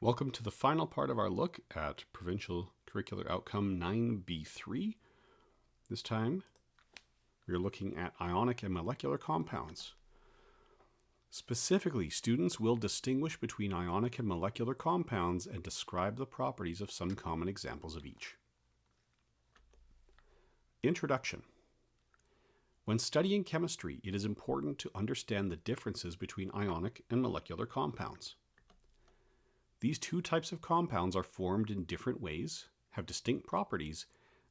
Welcome to the final part of our look at Provincial Curricular Outcome 9B3. This time, we're looking at ionic and molecular compounds. Specifically, students will distinguish between ionic and molecular compounds and describe the properties of some common examples of each. Introduction. When studying chemistry, it is important to understand the differences between ionic and molecular compounds. These two types of compounds are formed in different ways, have distinct properties,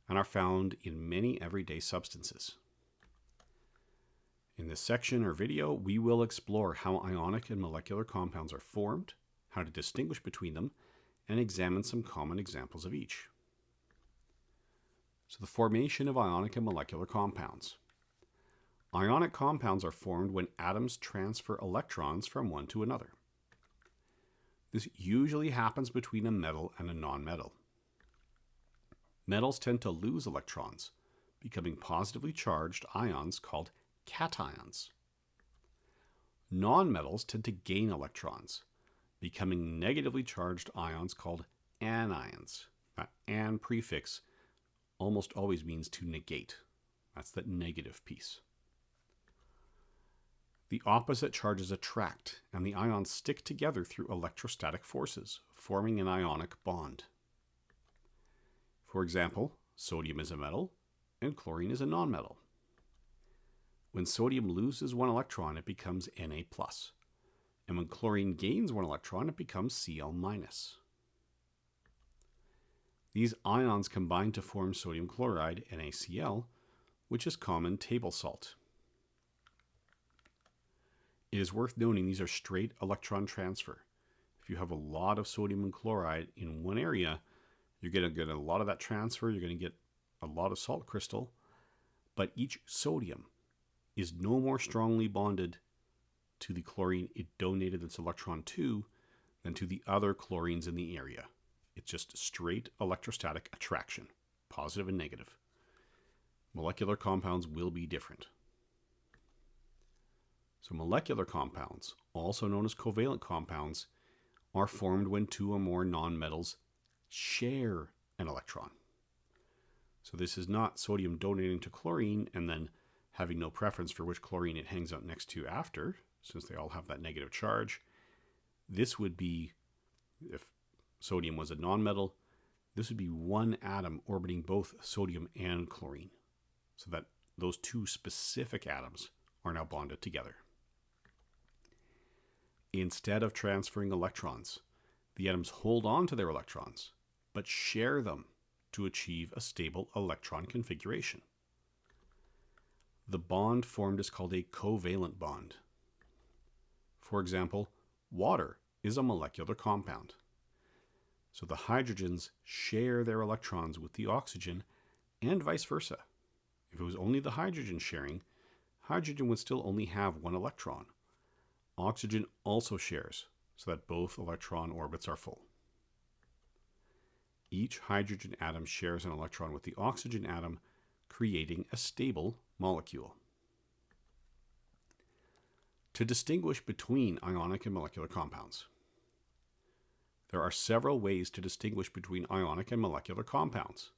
and are found in many everyday substances. In this section or video, we will explore how ionic and molecular compounds are formed, how to distinguish between them, and examine some common examples of each. So the formation of ionic and molecular compounds. Ionic compounds are formed when atoms transfer electrons from one to another. This usually happens between a metal and a nonmetal. Metals tend to lose electrons, becoming positively charged ions called cations. Nonmetals tend to gain electrons, becoming negatively charged ions called anions. That "an" prefix almost always means to negate. That's the negative piece. The opposite charges attract, and the ions stick together through electrostatic forces, forming an ionic bond. For example, sodium is a metal, and chlorine is a nonmetal. When sodium loses one electron, it becomes Na+, and when chlorine gains one electron, it becomes Cl-. These ions combine to form sodium chloride, NaCl, which is common table salt. It is worth noting these are straight electron transfer. If you have a lot of sodium chloride in one area, you're going to get a lot of that transfer, you're going to get a lot of salt crystal, but each sodium is no more strongly bonded to the chlorine it donated its electron to than to the other chlorines in the area. It's just straight electrostatic attraction, positive and negative. Molecular compounds will be different. So molecular compounds, also known as covalent compounds, are formed when two or more nonmetals share an electron. So this is not sodium donating to chlorine and then having no preference for which chlorine it hangs out next to after, since they all have that negative charge. This would be, if sodium was a nonmetal, this would be one atom orbiting both sodium and chlorine, so that those two specific atoms are now bonded together. Instead of transferring electrons, the atoms hold on to their electrons, but share them to achieve a stable electron configuration. The bond formed is called a covalent bond. For example, water is a molecular compound. So the hydrogens share their electrons with the oxygen and vice versa. If it was only the hydrogen sharing, hydrogen would still only have one electron. Oxygen also shares, so that both electron orbits are full. Each hydrogen atom shares an electron with the oxygen atom, creating a stable molecule. To distinguish between ionic and molecular compounds. There are several ways to distinguish between ionic and molecular compounds.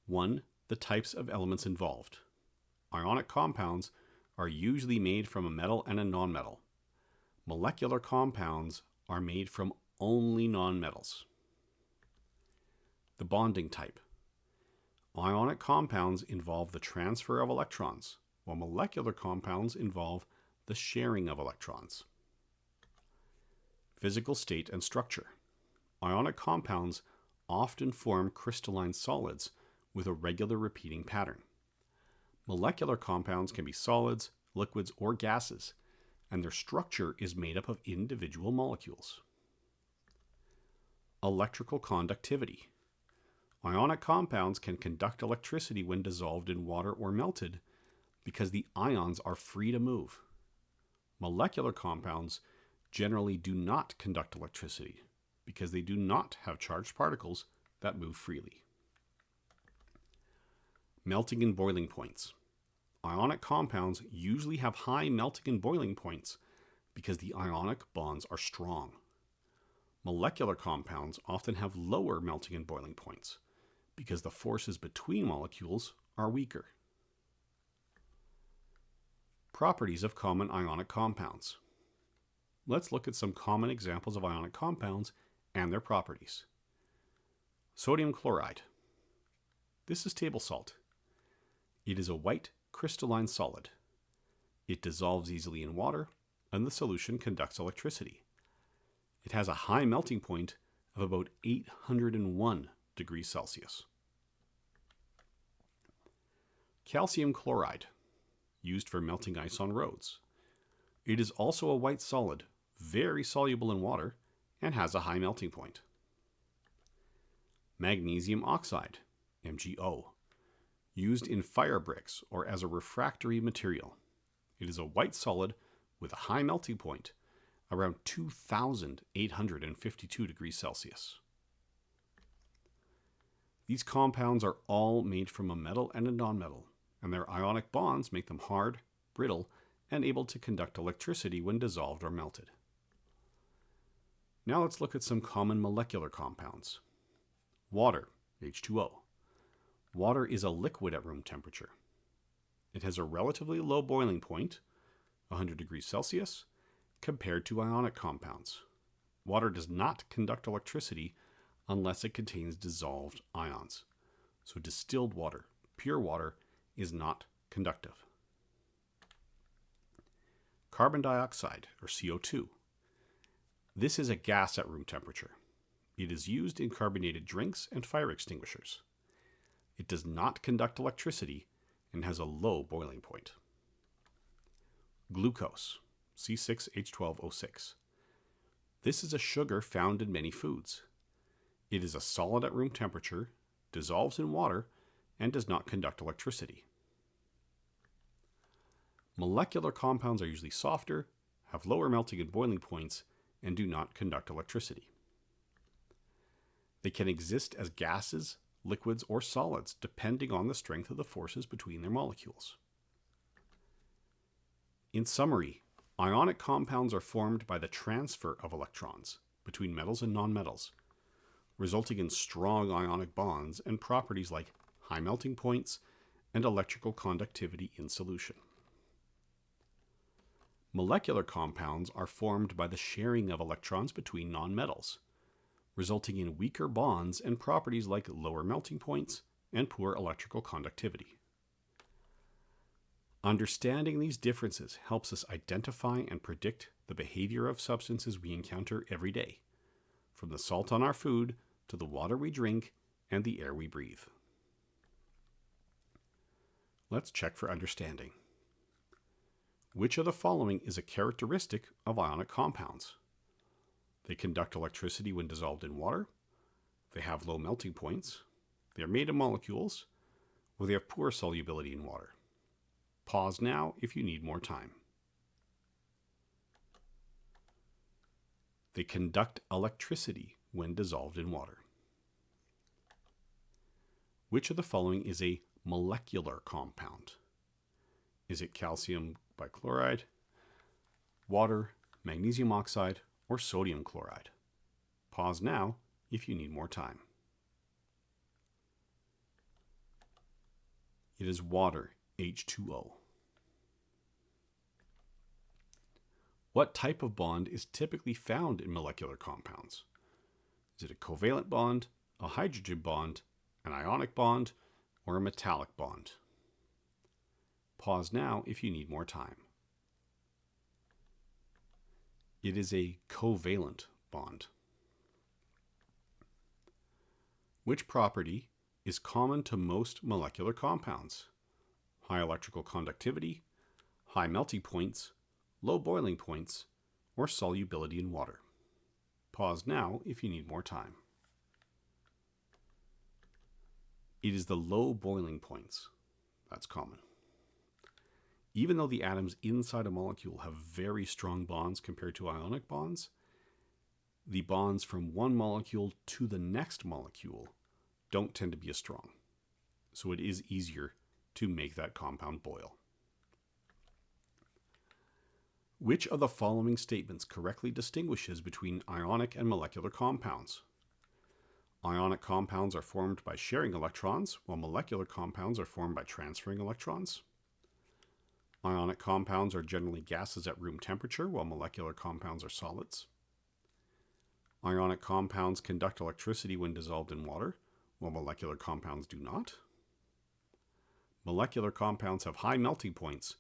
1. The types of elements involved. Ionic compounds are usually made from a metal and a nonmetal. Molecular compounds are made from only nonmetals. The bonding type. Ionic compounds involve the transfer of electrons, while molecular compounds involve the sharing of electrons. Physical state and structure. Ionic compounds often form crystalline solids with a regular repeating pattern. Molecular compounds can be solids, liquids, or gases, and their structure is made up of individual molecules. Electrical conductivity. Ionic compounds can conduct electricity when dissolved in water or melted because the ions are free to move. Molecular compounds generally do not conduct electricity because they do not have charged particles that move freely. Melting and boiling points. Ionic compounds usually have high melting and boiling points because the ionic bonds are strong. Molecular compounds often have lower melting and boiling points because the forces between molecules are weaker. Properties of common ionic compounds. Let's look at some common examples of ionic compounds and their properties. Sodium chloride. This is table salt. It is a white crystalline solid. It dissolves easily in water, and the solution conducts electricity. It has a high melting point of about 801 degrees Celsius. Calcium chloride, used for melting ice on roads. It is also a white solid, very soluble in water, and has a high melting point. Magnesium oxide, MgO, used in fire bricks or as a refractory material. It is a white solid with a high melting point, around 2,852 degrees Celsius. These compounds are all made from a metal and a nonmetal, and their ionic bonds make them hard, brittle, and able to conduct electricity when dissolved or melted. Now let's look at some common molecular compounds. Water, H2O. Water is a liquid at room temperature. It has a relatively low boiling point, 100 degrees Celsius, compared to ionic compounds. Water does not conduct electricity unless it contains dissolved ions. So distilled water, pure water, is not conductive. Carbon dioxide, or CO2. This is a gas at room temperature. It is used in carbonated drinks and fire extinguishers. It does not conduct electricity and has a low boiling point. Glucose, C6H12O6. This is a sugar found in many foods. It is a solid at room temperature, dissolves in water, and does not conduct electricity. Molecular compounds are usually softer, have lower melting and boiling points, and do not conduct electricity. They can exist as gases, liquids, or solids, depending on the strength of the forces between their molecules. In summary, ionic compounds are formed by the transfer of electrons between metals and nonmetals, resulting in strong ionic bonds and properties like high melting points and electrical conductivity in solution. Molecular compounds are formed by the sharing of electrons between nonmetals, resulting in weaker bonds and properties like lower melting points and poor electrical conductivity. Understanding these differences helps us identify and predict the behavior of substances we encounter every day, from the salt on our food to the water we drink and the air we breathe. Let's check for understanding. Which of the following is a characteristic of ionic compounds? They conduct electricity when dissolved in water, they have low melting points, they are made of molecules, or they have poor solubility in water. Pause now if you need more time. They conduct electricity when dissolved in water. Which of the following is a molecular compound? Is it calcium bichloride, water, magnesium oxide, or sodium chloride? Pause now if you need more time. It is water, H2O. What type of bond is typically found in molecular compounds? Is it a covalent bond, a hydrogen bond, an ionic bond, or a metallic bond? Pause now if you need more time. It is a covalent bond. Which property is common to most molecular compounds? High electrical conductivity, high melting points, low boiling points, or solubility in water. Pause now if you need more time. It is the low boiling points that's common. Even though the atoms inside a molecule have very strong bonds compared to ionic bonds, the bonds from one molecule to the next molecule don't tend to be as strong. So it is easier to make that compound boil. Which of the following statements correctly distinguishes between ionic and molecular compounds? Ionic compounds are formed by sharing electrons, while molecular compounds are formed by transferring electrons. Ionic compounds are generally gases at room temperature, while molecular compounds are solids. Ionic compounds conduct electricity when dissolved in water, while molecular compounds do not. Molecular compounds have high melting points,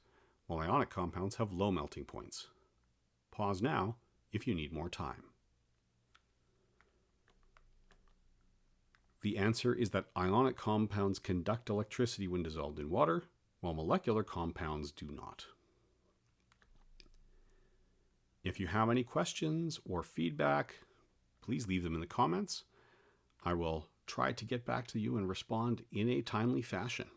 while ionic compounds have low melting points. Pause now if you need more time. The answer is that ionic compounds conduct electricity when dissolved in water, while molecular compounds do not. If you have any questions or feedback, please leave them in the comments. I will try to get back to you and respond in a timely fashion.